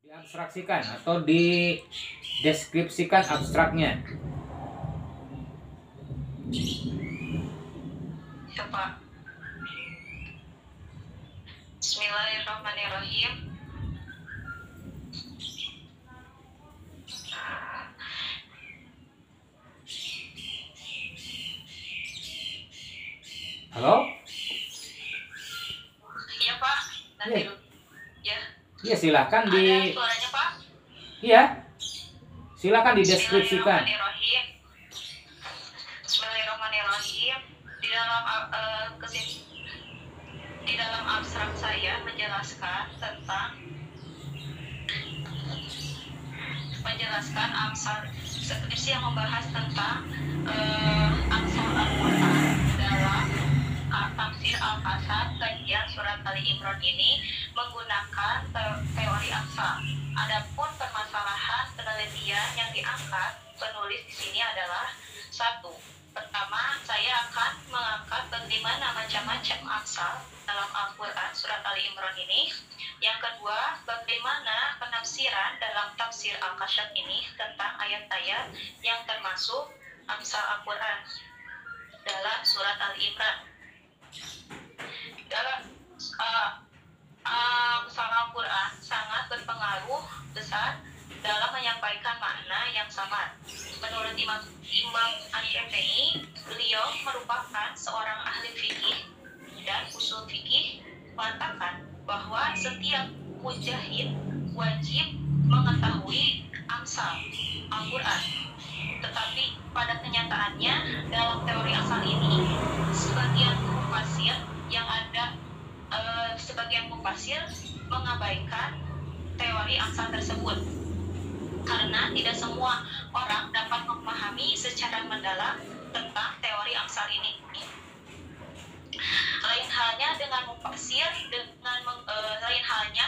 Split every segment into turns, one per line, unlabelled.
Diabstraksikan atau dideskripsikan abstraknya.
Coba. Bismillahirrahmanirrahim.
Halo?
Iya Pak. Nanti
Iya.
ya.
Iya, silahkan
Ada suaranya Pak.
Iya. Silahkan dideskripsikan.
Bismillahirrahmanirrahim. Bismillahirrahmanirrahim. Di dalam abstrak saya menjelaskan amsal skripsi yang membahas tentang amsal Al-Quran dalam tafsir Al-Qasas kajian surat Ali Imran ini menggunakan teori amsal. Adapun permasalahan penelitian yang diangkat penulis di sini adalah satu. Pertama, saya akan mengangkat bagaimana macam-macam amsal dalam Al-Quran surat Ali Imran ini. Yang kedua, bagaimana penafsiran dalam tafsir Al-Qasas ini tentang ayat-ayat yang termasuk amsal Al-Quran dalam surat Ali Imran. Dalam amsal Al-Quran sangat berpengaruh besar dalam menyampaikan makna yang sama. Menurut Imam Asy-Syafi'i, beliau merupakan seorang ahli fikih dan usul fikih, mengatakan bahwa setiap mujahid wajib mengetahui amsal Al-Quran. Tetapi pada kenyataannya dalam teori amsal ini sebagian mufasir mengabaikan teori amsal tersebut karena tidak semua orang dapat memahami secara mendalam tentang teori amsal ini. Lain halnya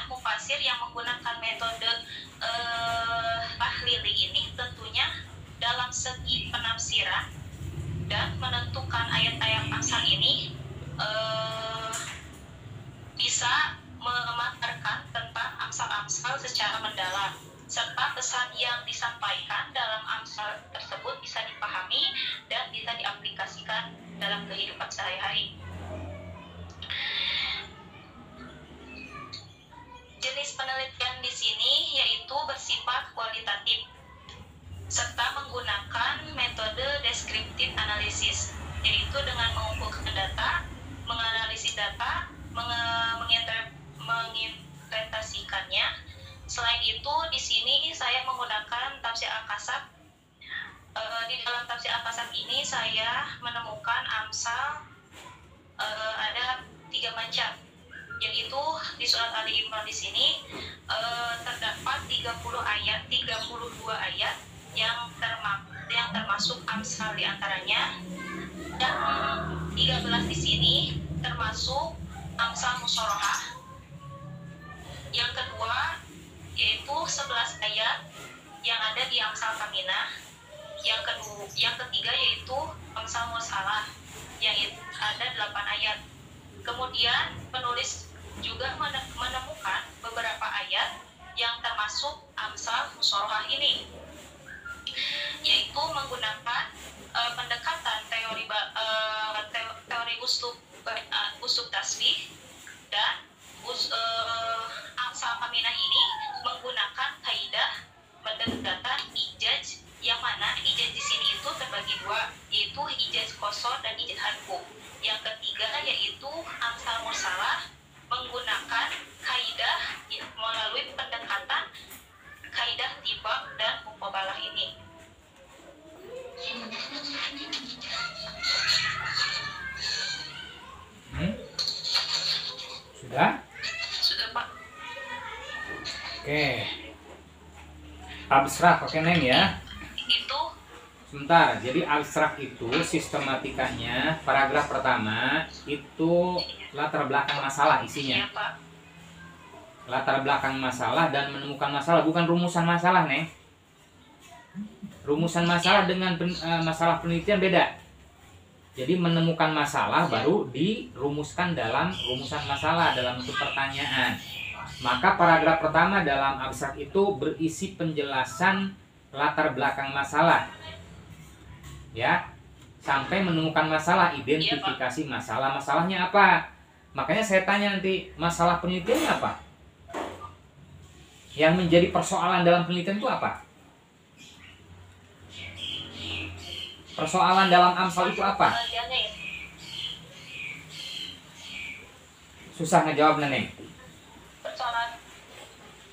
mufasir yang menggunakan metode tahlili ini tentunya dalam segi penafsiran dan menentukan ayat-ayat amsal ini bisa memaparkan tentang amsal-amsal secara mendalam, serta pesan yang disampaikan dalam amsal tersebut bisa dipahami dan bisa diaplikasikan dalam kehidupan sehari-hari. Jenis penelitian di sini yaitu bersifat kualitatif serta menggunakan metode deskriptif analisis, yaitu dengan mengumpulkan data, menganalisis data, menginterpretasikannya. Selain itu, di sini saya menggunakan tafsir Al-Qasas. Di dalam tafsir Al-Qasas ini saya menemukan amsal ada 3 macam, yaitu di surat Ali Imran di sini terdapat 32 ayat yang termasuk amsal di antaranya, dan 13 di sini termasuk amsal musyarahah. Yang kedua yaitu 11 ayat yang ada di amsal kaminah. Yang ketiga yaitu amsal musalah yang ada 8 ayat. Kemudian penulis juga menemukan beberapa ayat yang termasuk amsal musyarahah ini, yaitu menggunakan pendekatan teori uslub tasbih, dan amsal kaminah ini menggunakan kaidah pendekatan ijaz, yang mana ijaz di sini itu terbagi 2, yaitu ijaz qasar dan ijaz hadfu. Yang ketiga yaitu amsal mursalah menggunakan kaidah melalui pendekatan kaidah tibak dan muqabalah ini.
Sudah?
Sudah Pak.
Oke. Abstrak, oke Neng ya.
Itu
Sebentar, jadi abstrak itu sistematikanya paragraf pertama itu latar belakang masalah isinya.
iya Pak.
Latar belakang masalah dan menemukan masalah, bukan rumusan masalah, Neng. Rumusan masalah dengan masalah penelitian beda. Jadi menemukan masalah baru dirumuskan dalam rumusan masalah dalam bentuk pertanyaan. Maka paragraf pertama dalam abstrak itu berisi penjelasan latar belakang masalah. Ya, sampai menemukan masalah, identifikasi masalah. Masalahnya apa? Makanya saya tanya nanti, masalah penelitiannya apa? Yang menjadi persoalan dalam penelitian itu apa? Persoalan dalam Amsal itu apa? Susah ngejawab, Neneng.
Persoalan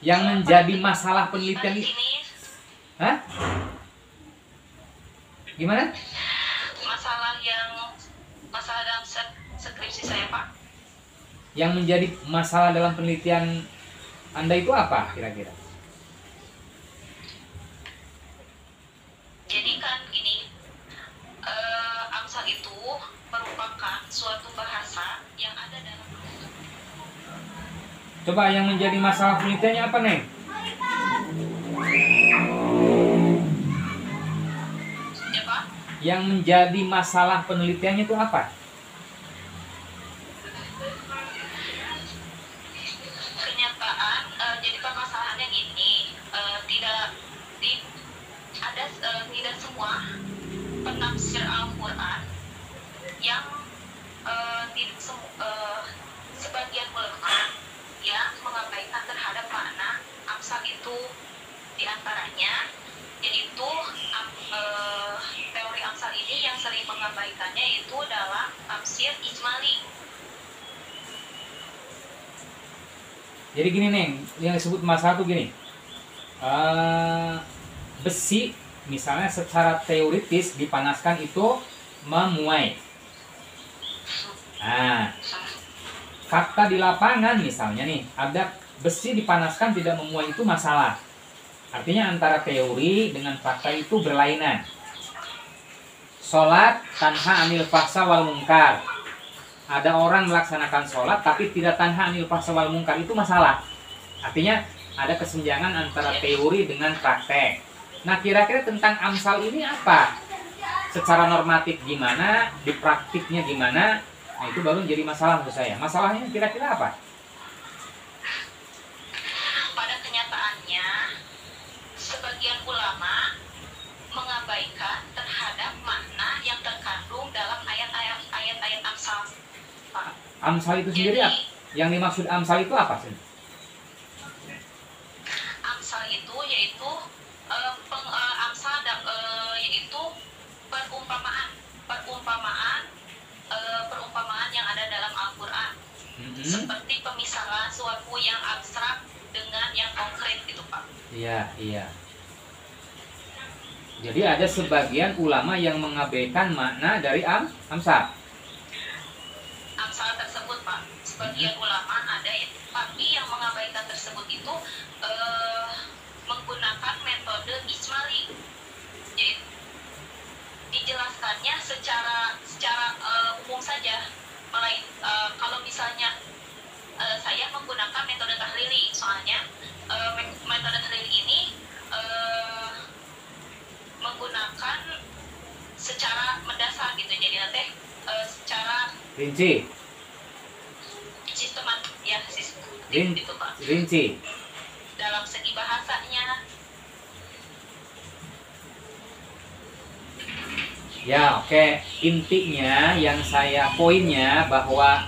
Yang menjadi masalah penelitian itu, hah? Gimana?
Masalah dalam skripsi saya, Pak.
Yang menjadi masalah dalam penelitian Anda itu apa kira-kira?
Jadi kan gini, Amsal itu merupakan suatu bahasa yang ada dalam.
Coba yang menjadi masalah penelitiannya apa, Neng?
Ya, Pak?
Yang menjadi masalah penelitiannya itu apa?
Kenyataan, jadi permasalahannya gini, tidak semua penafsir Al-Quran yang sebagian ulama yang mengabaikan terhadap makna Amsal itu, diantaranya yaitu teori Amsal ini yang sering mengabaikannya itu dalam tafsir ijmali.
Jadi gini, Neng, yang disebut masalah itu gini. Besi misalnya secara teoritis dipanaskan itu memuai. Nah, fakta di lapangan misalnya nih, ada besi dipanaskan tidak memuai, itu masalah. Artinya antara teori dengan fakta itu berlainan. Sholat tanha anil fahsya wal munkar. Ada orang melaksanakan sholat tapi tidak tanha anil fahsya wal munkar, itu masalah. Artinya ada kesenjangan antara teori dengan praktek. Nah, kira-kira tentang Amsal ini apa? Secara normatif gimana, di praktiknya gimana? Nah, itu baru jadi masalah menurut saya. Masalahnya kira-kira apa?
Pada kenyataannya, sebagian ulama mengabaikan terhadap makna yang terkandung dalam ayat-ayat Amsal. Pak.
Amsal itu sendiri apa? Yang dimaksud Amsal itu apa sih?
Amsal itu yaitu yaitu perumpamaan yang ada dalam Al-Quran. Seperti pemisalan suatu yang abstrak dengan yang konkret gitu, Pak.
Iya. Jadi ada sebagian ulama yang mengabaikan makna dari Amsal.
Amsal tersebut, Pak. Sebagian ulama ada tapi yang mengabaikan tersebut itu menggunakan metode ijmali. Jadi dijelaskannya secara umum saja. Kalau misalnya saya menggunakan metode tahlili, soalnya metode tahlili ini menggunakan secara mendasar gitu, jadi nanti secara
Rinci.
sistematik gitu, Pak.
Rinci.
Dalam segi bahasanya.
Ya, oke. Intinya yang poinnya bahwa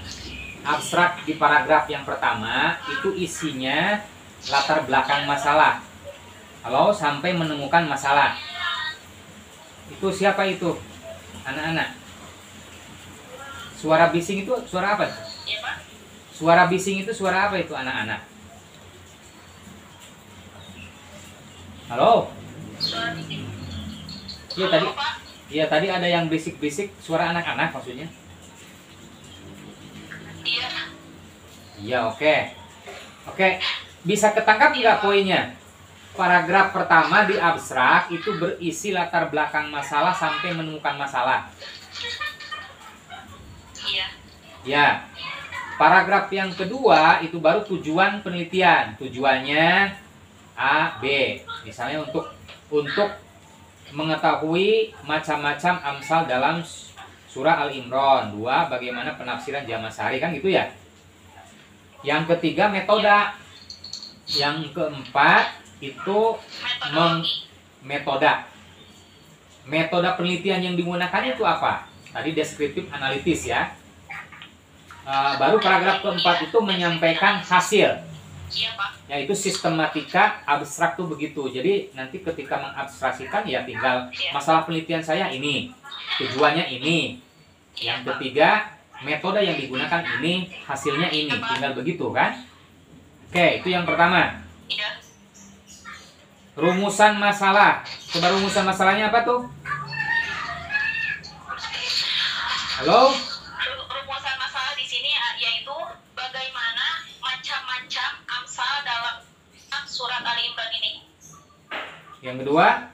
abstrak di paragraf yang pertama itu isinya latar belakang masalah. Kalau sampai menemukan masalah. Itu siapa itu? Anak-anak. Suara bising itu suara apa?
Ya, Pak.
Suara bising itu suara apa itu, anak-anak? Halo?
Suara bising.
Iya tadi. Iya tadi ada yang bisik-bisik, suara anak-anak maksudnya.
Iya.
Iya, oke. Oke, bisa ketangkap nggak poinnya? Paragraf pertama di abstrak itu berisi latar belakang masalah sampai menemukan masalah.
Iya.
Ya. Paragraf yang kedua itu baru tujuan penelitian. Tujuannya A, B. Misalnya untuk mengetahui macam-macam Amsal dalam surah Al-Imran. 2. Bagaimana penafsiran Jamasari, kan gitu ya. Yang ketiga metode. Yang keempat itu
Metodologi.
metode penelitian yang digunakan itu apa? Tadi deskriptif analitis ya. Baru paragraf keempat itu menyampaikan hasil,
Iya, Pak.
yaitu sistematika abstrak tuh begitu. Jadi nanti ketika mengabstraksikan ya tinggal masalah penelitian saya ini, tujuannya ini. Yang ketiga, metode yang digunakan ini, hasilnya ini, tinggal begitu kan? Oke, itu yang pertama.
Iya.
Rumusan masalah. Coba rumusan masalahnya apa tuh? Halo?
Rumusan masalah di sini yaitu bagaimana macam-macam amsal dalam surat Ali Imran ini.
Yang kedua?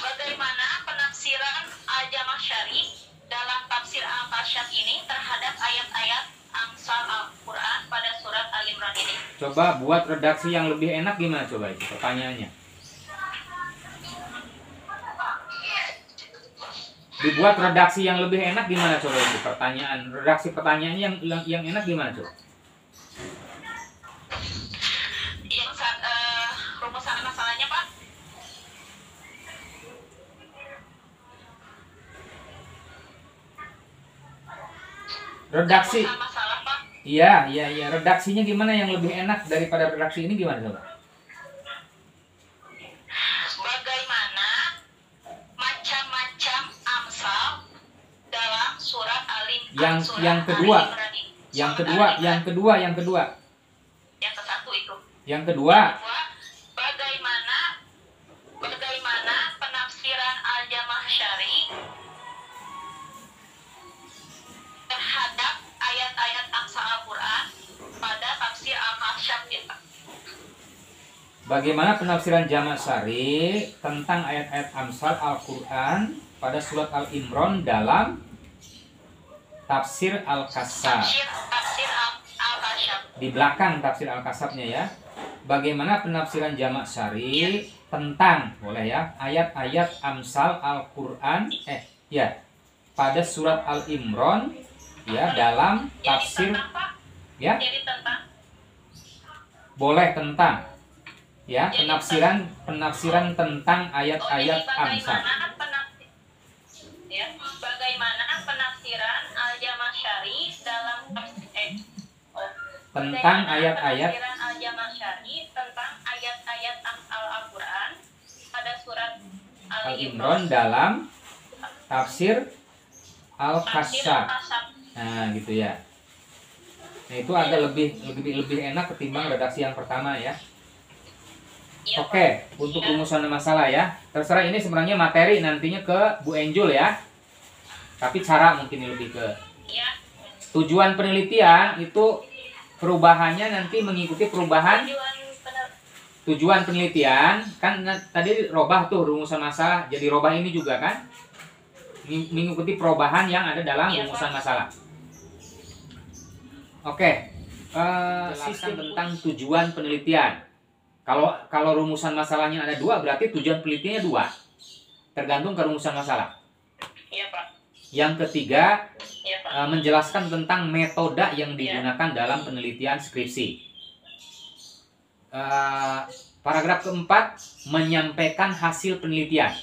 Bagaimana penafsiran Al-Jamasyari dalam tafsir Al-Kasyaf ini terhadap ayat-ayat amsal Al-Quran pada surat Ali Imran ini.
Coba buat redaksi yang lebih enak gimana coba itu pertanyaannya. Dibuat redaksi yang lebih enak gimana coba itu pertanyaan. Redaksi pertanyaannya yang enak gimana coba?
Rumusan masalahnya, Pak.
Redaksi.
Rumusan masalah, Pak.
Iya. Redaksinya gimana yang lebih enak daripada redaksi ini gimana coba?
Bagaimana macam-macam amsal dalam surat
Yang kedua. Yang kedua.
Yang ke satu itu.
Yang kedua.
Bagaimana penafsiran Al-Jamasyari terhadap ayat-ayat amsal Al-Quran pada tafsir Al-Kasyaf ya, Pak.
Bagaimana penafsiran Jamasyari tentang ayat-ayat amsal Al-Quran pada surat Al-Imran dalam tafsir Al-Kasyaf.
Tafsir Al-Kasyaf.
Di belakang tafsir Al-Kasyafnya ya. Bagaimana penafsiran Jamasyari tentang, boleh ya, ayat-ayat amsal Al-Quran pada surat Al-Imran ya dalam tafsir ya.
Jadi tentang
Boleh tentang ya, penafsiran tentang ayat-ayat amsal.
Bagaimana penafsiran Al-Jamasyari dalam
Tentang ayat-ayat
penafsiran Al-Jamasyari tentang ayat-ayat amsal Al-Quran pada surat
Al-Imran dalam tafsir Al-Kasyaf. Nah, gitu ya. Nah, itu agak lebih enak ketimbang redaksi yang pertama ya. Oke, untuk rumusan masalah ya. Terserah, ini sebenarnya materi nantinya ke Bu Angel ya. Tapi cara mungkin lebih ke tujuan penelitian itu perubahannya nanti mengikuti perubahan tujuan penelitian. Kan tadi robah tuh rumusan masalah, jadi robah ini juga kan mengikuti perubahan yang ada dalam rumusan masalah. Oke, jelaskan tentang tujuan penelitian. Kalau rumusan masalahnya ada 2, berarti tujuan penelitiannya 2. Tergantung ke rumusan masalah.
Iya, Pak.
Yang ketiga,
Iya, Pak.
menjelaskan tentang metode yang digunakan dalam penelitian skripsi. Paragraf keempat, menyampaikan hasil penelitian.